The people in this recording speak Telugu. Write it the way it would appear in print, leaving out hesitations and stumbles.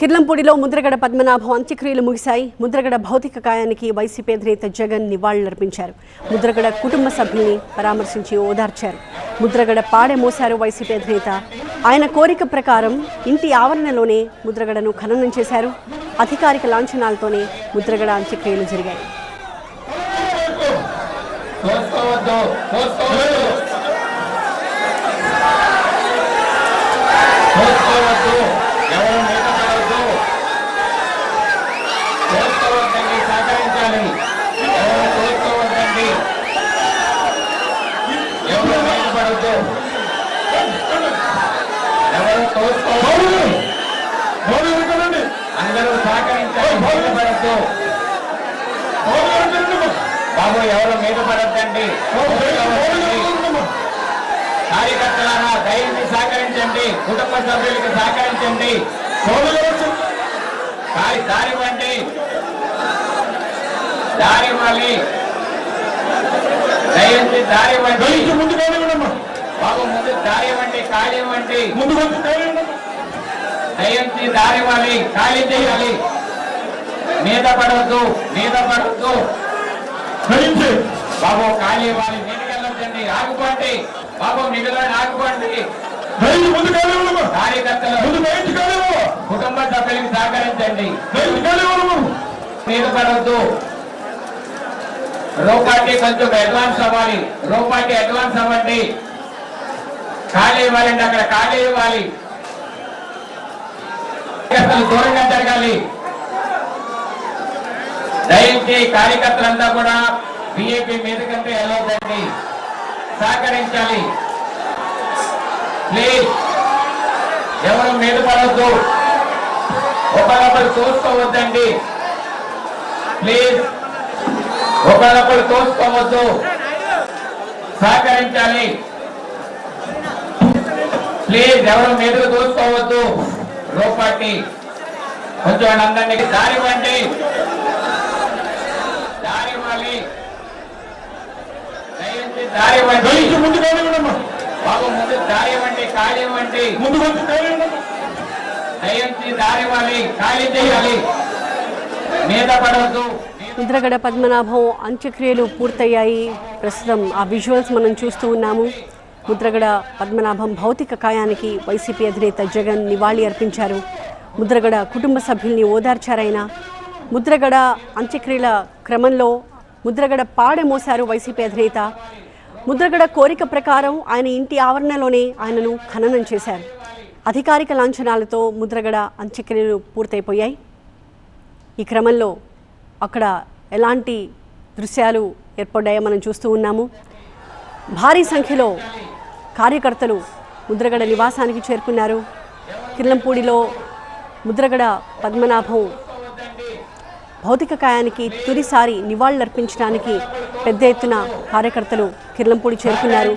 కిర్లంపూడిలో ముద్రగడ పద్మనాభం అంత్యక్రియలు ముగిశాయి. ముద్రగడ భౌతిక కాయానికి వైసీపీ అధినేత జగన్ నివాళులర్పించారు. ముద్రగడ కుటుంబ సభ్యుల్ని పరామర్శించి ఓదార్చారు. ముద్రగడ పాడె మోశారు వైసీపీ అధినేత. ఆయన కోరిక ప్రకారం ఇంటి ఆవరణలోనే ముద్రగడను ఖననం చేశారు. అధికారిక లాంఛనాలతోనే ముద్రగడ అంత్యక్రియలు జరిగాయి. అందరూ సహకరించాలి. బాబు ఎవరు మీద పడద్దండి. కార్యకర్తలారా దయచేసి సహకరించండి. కుటుంబ సభ్యులకి సహకరించండి. దారి మళ్ళీ దయచేసి దారి వంటి ముందు బాబు ముందు దారి వంటి ఖాళీ వంటి ముందు దయచేసి దారి వాలి ఖాళీ చేయాలి. మీద పడవద్దు బాబు ఖాళీ వాలి మీదకెళ్ళొద్దండి. ఆగుకోండి బాబు మిగిలిన ఆగుకోండి. కార్యకర్తలు కుటుంబ సభ్యులకి సహకరించండి. మీద పడవద్దు. రూపాయికి కొంచెం అడ్వాన్స్ అవ్వాలి. రూపాయికి అడ్వాన్స్ అవ్వండి. ఖాళీ ఇవ్వాలండి. అక్కడ ఖాళీ ఇవ్వాలి. దూరంగా జరగాలి. దయచేసి కార్యకర్తలంతా కూడా బీఏపీ మీదకంటే వెళ్ళొద్దండి. సహకరించాలి. ప్లీజ్ ఎవరు మీద పడవద్దు. ఒకళ్ళొకరు తోసుకోవద్దండి. ప్లీజ్ ఒకళ్ళొకరు తోసుకోవద్దు. సహకరించాలి. ప్లీజ్ ఎవరు మీదకు తోసుకోవద్దు. రూపాటి కొంచెం అందరినీ దారి వండి దారి వండి బాబు ముందు దారి వండి ఖాళీ వండి దయచేసి దారి వాలి ఖాళీ చేయాలి. మీద పడవద్దు. ముద్రగడ పద్మనాభం అంత్యక్రియలు పూర్తయ్యాయి. ప్రస్తుతం ఆ విజువల్స్ మనం చూస్తూ ఉన్నాము. ముద్రగడ పద్మనాభం భౌతిక కాయానికి వైసీపీ అధినేత జగన్ నివాళి అర్పించారు. ముద్రగడ కుటుంబ సభ్యుల్ని ఓదార్చారైన. ముద్రగడ అంత్యక్రియల క్రమంలో ముద్రగడ పాడె మోశారు వైసీపీ అధినేత. ముద్రగడ కోరిక ప్రకారం ఆయన ఇంటి ఆవరణలోనే ఆయనను ఖననం చేశారు. అధికారిక లాంఛనాలతో ముద్రగడ అంత్యక్రియలు పూర్తయిపోయాయి. ఈ క్రమంలో అక్కడ ఎలాంటి దృశ్యాలు ఏర్పడ్డాయో మనం చూస్తూ ఉన్నాము. భారీ సంఖ్యలో కార్యకర్తలు ముద్రగడ నివాసానికి చేరుకున్నారు. కిర్లంపూడిలో ముద్రగడ పద్మనాభం భౌతిక కాయానికి తొలిసారి నివాళులర్పించడానికి పెద్ద ఎత్తున కార్యకర్తలు కిర్లంపూడి చేరుకున్నారు.